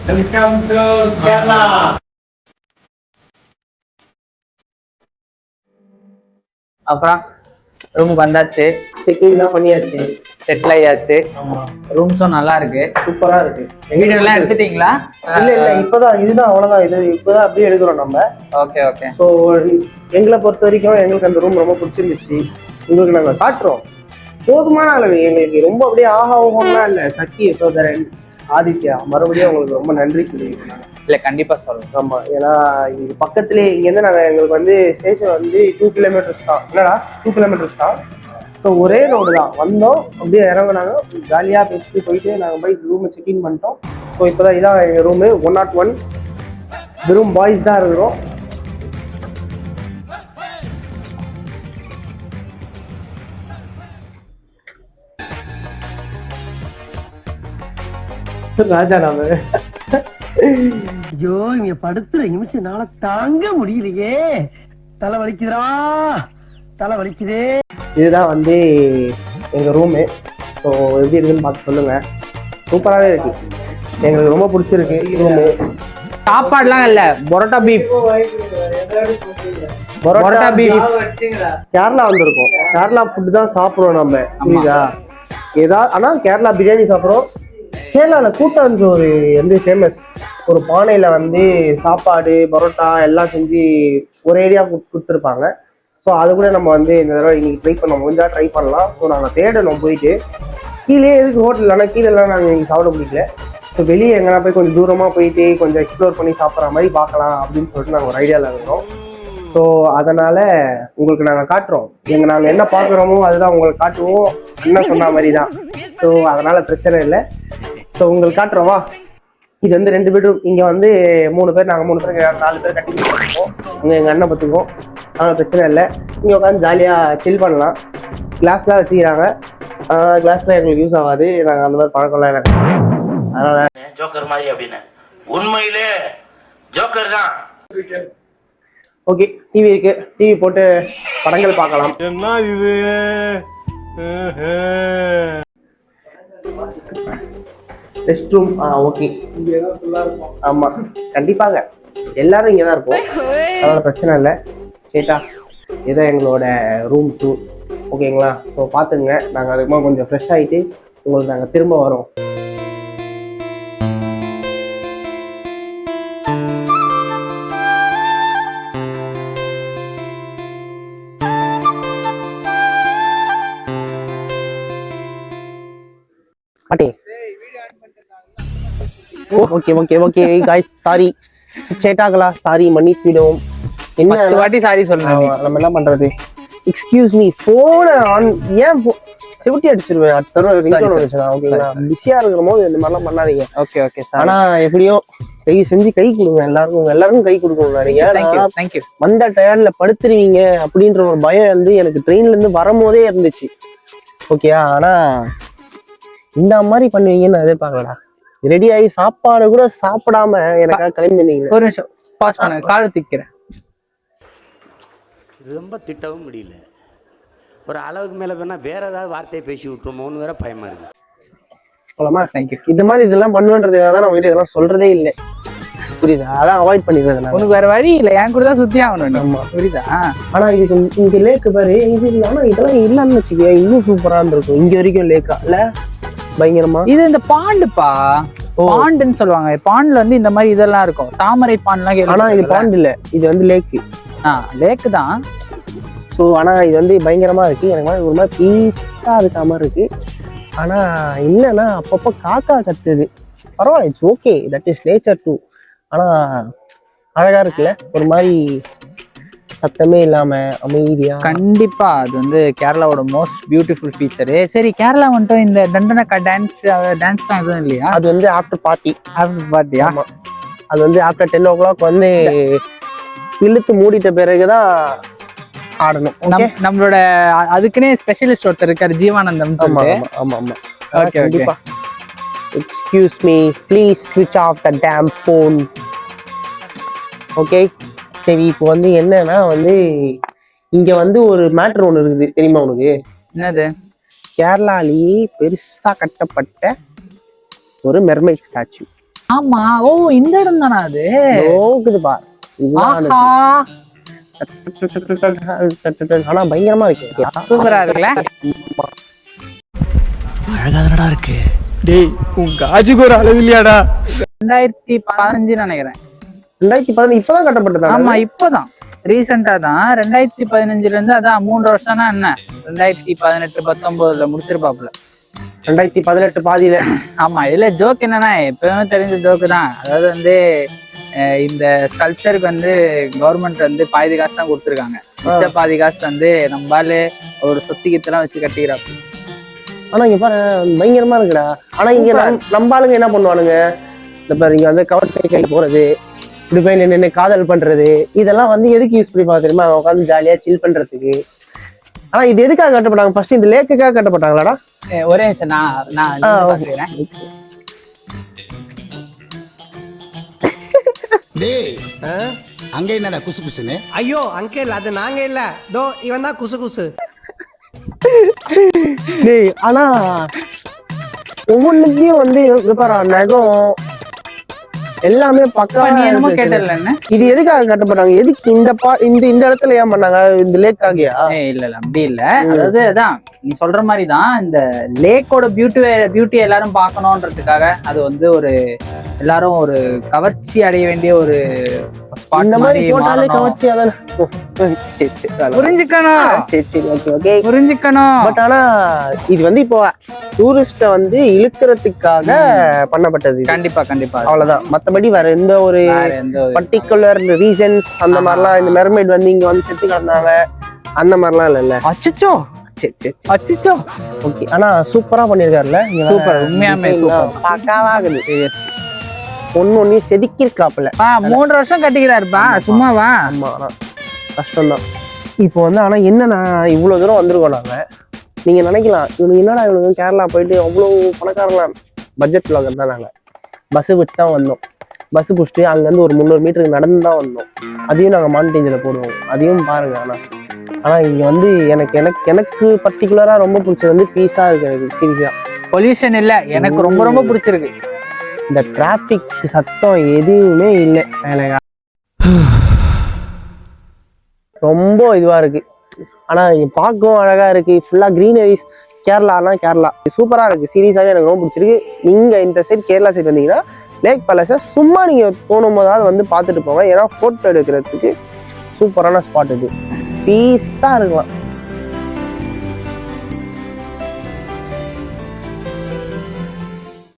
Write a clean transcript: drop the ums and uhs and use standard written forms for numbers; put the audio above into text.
Welcome to Kerala. அப்புறம் ரூமுக்கு வந்தாச்சு, செக்கிங்லாம் பண்ணியாச்சு, செட்டில் ஆயாச்சு. ரூம்ஸும் நல்லா இருக்கு, சூப்பரா இருக்கு. வீடியோ எல்லாம் எடுத்துட்டீங்களா? இல்ல இப்பதான், இதுதான் அவ்வளவுதான். இது இப்பதான் அப்படியே எடுக்கிறோம் நம்ம. Okay okay. ஸோ எங்களை பொறுத்த வரைக்கும் எங்களுக்கு அந்த ரூம் ரொம்ப பிடிச்சிருந்துச்சு. உங்களுக்கு நாங்க காட்டுறோம். போதுமான அளவு, எங்களுக்கு ரொம்ப அப்படியே ஆஹா ஓகம்லாம் இல்லை. சக்தி, யசோதரன், ஆதித்யா, மறுபடியும் உங்களுக்கு ரொம்ப நன்றி சொல்லியிருக்கோம். இல்ல கண்டிப்பா சொல்றேன். ஆமா, ஏன்னா இங்க பக்கத்துலேயே இங்கேருந்து நாங்கள், எங்களுக்கு வந்து ஸ்டேஷன் வந்து 2 கிலோமீட்டர்ஸ் தான். என்னடா 2 கிலோமீட்டர்ஸ் தான். ஸோ ஒரே ரோடு தான். வந்தோம், அப்படியே இறங்கினாங்க, ஜாலியாக பேசிட்டு போயிட்டு நாங்கள் போய் ரூமை செக்இன் பண்ணிட்டோம். ஸோ இப்போதான் இதான் எங்கள் ரூமு 101. வெறும் பாய்ஸ் தான் இருக்கிறோம். ராஜா நாம. ஐயோ, இங்க படுத்துற நிமிஷம்னால தாங்க முடியலையே. தலை வலிக்குதுடா, தலை வலிக்குதே. இதுதான் வந்து எங்கள் ரூமு. ஸோ எப்படி இருக்குன்னு பார்த்து சொல்லுங்கள். சூப்பராகவே இருக்கு, எங்களுக்கு ரொம்ப பிடிச்சிருக்கு ரூமு. சாப்பாடுலாம் இல்ல, பரோட்டா பீஃப், பரோட்டா பீஃப். கேரளா வந்திருக்கோம், கேரளா ஃபுட்டு தான் சாப்பிடுவோம் நம்ம, புரியுதா? ஏதாவது ஆனால் கேரளா பிரியாணி சாப்பிட்றோம். கேரளாவில் கூட்டாஞ்சோறு வந்து ஃபேமஸ். ஒரு பானையில் வந்து சாப்பாடு, பரோட்டா எல்லாம் செஞ்சு ஒரு ஏரியா கொடுத்துருப்பாங்க. ஸோ அது கூட நம்ம வந்து இந்த தடவை இன்னைக்கு ட்ரை பண்ண முடிஞ்சா ட்ரை பண்ணலாம். ஸோ நாங்கள் தேடணும் போயிட்டு. கீழே எதுக்கு ஹோட்டல், ஆனால் கீழெல்லாம் நாங்கள் இங்கே சாப்பிட முடியல. ஸோ வெளியே எங்கன்னா போய் கொஞ்சம் தூரமாக போயிட்டு கொஞ்சம் எக்ஸ்ப்ளோர் பண்ணி சாப்பிட்ற மாதிரி பார்க்கலாம் அப்படின்னு சொல்லிட்டு நாங்கள் ஒரு ஐடியாவில் இருக்கிறோம். ஸோ அதனால் உங்களுக்கு நாங்கள் காட்டுறோம். நாங்கள் என்ன பார்க்குறோமோ அதுதான் உங்களுக்கு காட்டுவோம், என்ன சொன்ன மாதிரி தான். ஸோ அதனால் பிரச்சனை இல்லை. ஸோ உங்களுக்கு காட்டுறோமா? இது வந்து 2 பெட்ரூம். இங்கே வந்து 3 பேர், நாங்கள் 3 பேர் 4 பேர் கட்டி கொடுத்துருக்கோம். இங்கே எங்கள் அண்ணன் பார்த்துக்குவோம், அதனால் பிரச்சனை இல்லை. இங்கே உட்காந்து ஜாலியாக சில் பண்ணலாம். கிளாஸ்லாம் வச்சுக்கிறாங்க, அதனால் கிளாஸ்லாம் எங்களுக்கு யூஸ் ஆகாது. நாங்கள் அந்த மாதிரி பழக்கம்லாம் எனக்கு. அதனால் ஜோக்கர் மாதிரி அப்படின்னு உண்மையிலே ஜோக்கர் தான். ஓகே, டிவி இருக்கு, டிவி போட்டு படங்கள் பார்க்கலாம். என்ன இது? Rest room okay. ஆமாம், கண்டிப்பாக எல்லாரும் இங்கே தான் இருப்போம், அதோட பிரச்சனை இல்லை. சரிட்டா, இதுதான் எங்களோட ரூம் 2. ஓகேங்களா? ஸோ பார்த்துங்க, நாங்கள் அதுக்குமா கொஞ்சம் ஃப்ரெஷ் ஆகிட்டு உங்களுக்கு நாங்கள் திரும்ப வரோம். பாட்டி, okay okay okay guys, sorry சேட்டாகலா, சாரி மன்னிச்சிடுவோம். என்ன வாட்டி சாரி சொல்லுங்க. நம்ம என்ன பண்றது? எக்ஸ்கியூஸ் மீ, போன ஆன் ஏன் செவட்டி அடிச்சிருவேன். அடுத்த ஓகேங்களா? பிஸியா இருக்கிற போது இந்த மாதிரிலாம் பண்ணாதீங்க. Okay okay. ஆனா எப்படியோ கை செஞ்சு கை கொடுங்க, எல்லாருக்கும் கை கொடுக்கணும். நீங்க வந்த டயர்ட்ல படுத்துருவீங்க அப்படின்ற ஒரு பயம் வந்து எனக்கு ட்ரெயின்ல இருந்து வரும்போதே இருந்துச்சு. ஓகேயா? ஆனா இந்த மாதிரி பண்ணுவீங்கன்னு எதிர்பார்க்கலடா. ரெடி ஆகி சாப்பாடு கூட சாப்பிடாம எனக்காக கிளம்பி வந்தீங்க. ஒரு நிமிஷம் பாஸ் பண்ண, காலை திக்கிறேன். ரொம்ப திட்டவும் முடியல. ஒரு அளவுக்கு மேலே வேணா வேற ஏதாவது வார்த்தையை பேசி விட்டுருமோன்னு வேற பயமா இருக்கு. போலாமா? தேங்க்யூ. இந்த மாதிரி இதெல்லாம் பண்ணுன்றதுக்காக தான் நம்ம இதெல்லாம் சொல்றதே இல்லை, புரியுதா? அதான் அவாய்ட் பண்ணிடுறது. உனக்கு வேற வழி இல்லை, என் கூட தான் சுத்தி ஆகணும். ஆமா, புரியுதா? ஆனா இது இங்க லேக்கு பாரு, ஆனா இதெல்லாம் இல்லன்னு வச்சுக்கோ, இன்னும் சூப்பரா இருக்கும். இங்க வரைக்கும் லேக்கா இல்ல, பயங்கரமா. இது இந்த பாண்டுப்பா, பாண்டுன்னு சொல்லுவாங்க. பாண்டுல வந்து இந்த மாதிரி இதெல்லாம் இருக்கும், தாமரை பாண்டுலாம். ஆனா இது பாண்டு இல்ல, இது வந்து லேக்கு. லேக்கு தான். ஸோ ஆனா இது வந்து பயங்கரமா இருக்கு. எனக்கு ஒரு மாதிரி பீஸா இருக்க மாதிரி இருக்கு. ஆனா என்னன்னா அப்பப்போ காக்கா கத்துது. பரவாயில்ல, it's okay, that is nature too. ஆனா அழகா இருக்குல்ல, ஒரு மாதிரி சத்தமே இல்லாம அமைதியா. கண்டிப்பா அது வந்து கேரளாவோட மோஸ்ட் பியூட்டிஃபுல் ஃபீச்சரு. சரி, கேரளா வந்துட்டு இந்த தண்டனக்கா டான்ஸ்லாம் எதுவும் இல்லையா? அது வந்து ஆஃப்டர் பார்ட்டியா? அது வந்து ஆஃப்டர் 10 o'clock வந்து இழுத்து மூடிட்ட பிறகுதான் ஆடணும். நம்மளோட அதுக்குன்னே ஸ்பெஷலிஸ்ட் ஒருத்தர் இருக்காரு, ஜீவானந்தம். ஆமா ஆமா ஆமா. ஓகே கண்டிப்பா. எக்ஸ்கியூஸ் மீ, ப்ளீஸ் ஸ்விட்ச் off the damn phone. Okay, சரி. இப்போ வந்து என்னன்னா வந்து இங்க வந்து ஒரு மேட்டர் ஒன்று இருக்குது, தெரியுமா உனக்கு? என்னது? கேரளாலேயே பெருசா கட்டப்பட்ட ஒரு மெர்மைட் ஸ்டாச்சு. ஆமா. ஓ இந்த இடம் தானா அது? நோக்குதுப்பா. ஆஹா ஆனா பயங்கரமா இருக்கு. சூப்பரா இருக்குல்ல? அழகாதனடா இருக்கு. டேய் உன் காஜுக்கு ஒரு அளவு இல்லையாடா? 2015 நினைக்கிறேன். 2015 இப்பதான் கட்டப்பட்டதா? ஆமா இப்பதான் ரீசெண்டா தான் 2015 இருந்து. அதான் 3 வருஷம்னா என்ன 2018 19 முடிச்சிருப்பாப்புல. 2018 பாதியில. ஆமா இதுல ஜோக் என்னன்னா எப்பவும் தெரிஞ்ச ஜோக்கு தான். அதாவது வந்து இந்த கல்ச்சருக்கு வந்து கவர்மெண்ட் வந்து பாதி காசு தான் கொடுத்துருக்காங்க. மிச்ச பாதி காசு வந்து நம்மளால ஒரு சொத்திக்கத்தெல்லாம் வச்சு கட்டிக்கிறாப்பு. ஆனா இங்க பாரு பயங்கரமா இருக்குடா. ஆனா இங்க நம்ம ஆளுங்க என்ன பண்ணுவானுங்க, இந்த பாரு இங்க வந்து கவர் கை போறது, இப்படி போய் நின்று காதல் பண்றது, இதெல்லாம் வந்து எதுக்கு யூஸ் பண்ணி பார்க்க தெரியுமா? உட்காந்து ஜாலியா சில் பண்றதுக்கு. ஆனா இது எதுக்காக கட்டப்பட்டாங்க? ஃபர்ஸ்ட் இந்த லேக்குக்காக கட்டப்பட்டாங்களாடா? ஒரே நிமிஷம் நான் பாத்துக்கிறேன். டேய் அங்க என்னடா குசு குசுன்னு? ஐயோ அங்க இல்ல, அது நாங்க இல்ல, தோ இவன் தான் குசு குசு. டேய் ஆனா ஒவ்வொன்றுத்தையும் வந்து நகம் எல்லாமே பக்கா. நீ என்னமோ கேட்டல என்ன? இது எதுக்காக கட்டப்பட்டாங்க? எதுக்கு இந்த இடத்துல ஏன் பண்ணாங்க? இந்த லேக் ஆகியா? இல்ல அப்படி இல்ல. அதாவது அதான் நீ சொல்ற மாதிரிதான் இந்த லேக்கோட பியூட்டி எல்லாரும் பார்க்கணும்ன்றதுக்காக அது வந்து ஒரு எல்லாரும் ஒரு கவர்ச்சி அடைய வேண்டிய ஒரு இந்த மாதிரி போட்டாலே கவர்ச்சியா தானே. புரிஞ்சுக்கணும். பட் ஆனா இது வந்து இப்போ டூரிஸ்ட வந்து இழுக்கிறதுக்காக பண்ணப்பட்டது. கண்டிப்பா கண்டிப்பா அவ்வளவுதான். மத்தபடி வேற எந்த ஒரு பர்டிகுலர் ரீசன்ஸ் அந்த மாதிரிலாம் இந்த மெர்மைட் வந்து இங்க வந்து செத்து கிடந்தாங்க அந்த மாதிரிலாம் இல்ல. அச்சச்சோ அச்சச்சோ. ஓகே ஆனா சூப்பரா பண்ணிருக்காருல்ல. Super உண்மையாமே super. பக்காவாகுது. ஒன்னொன்னையும் செதுக்கிருக்காப்புல. 3 வருஷம் கட்டிக்கிறாருப்பா சும்மாவா? ஆமா ஆனா கஷ்டம்தான். இப்போ வந்து ஆனா என்னன்னா இவ்வளவு தூரம் வந்திருக்கோம் நாங்க. நீங்க நினைக்கலாம் இவனுக்கு என்னடா இவனுக்கு கேரளா போயிட்டு அவ்வளவு பணக்காரலாம் பட்ஜெட் விளாகர் தான். நாங்க பஸ் வச்சு தான் வந்தோம். பஸ் பிடிச்சிட்டு அங்கேருந்து ஒரு 300 மீட்டருக்கு நடந்து தான் வந்தோம். அதையும் நாங்கள் மானிட்டேஜில் போடுவோம். அதையும் பாருங்க. ஆனால் இங்கே வந்து எனக்கு பர்டிகுலராக ரொம்ப பிடிச்சது வந்து பீஸாக இருக்கு. எனக்கு சீரியஸாக பொல்யூஷன் இல்லை. எனக்கு ரொம்ப ரொம்ப பிடிச்சிருக்கு. இந்த டிராஃபிக் சத்தம் எதுவுமே இல்லை. ரொம்ப இதுவாக இருக்கு. ஆனால் இங்கே பார்க்கவும் அழகாக இருக்கு. ஃபுல்லாக க்ரீனரிஸ். கேரளா சூப்பராக இருக்கு. சீரியஸாகவே எனக்கு ரொம்ப பிடிச்சிருக்கு. நீங்கள் இந்த சைடு கேரளா சைடு வந்தீங்கன்னா லேக் பேலஸை சும்மா நீங்கள் தோணும் போதாவது வந்து பார்த்துட்டு போங்க. ஏன்னா ஃபோட்டோ எடுக்கிறதுக்கு சூப்பரான ஸ்பாட் இது. பீஸாக இருக்கலாம்.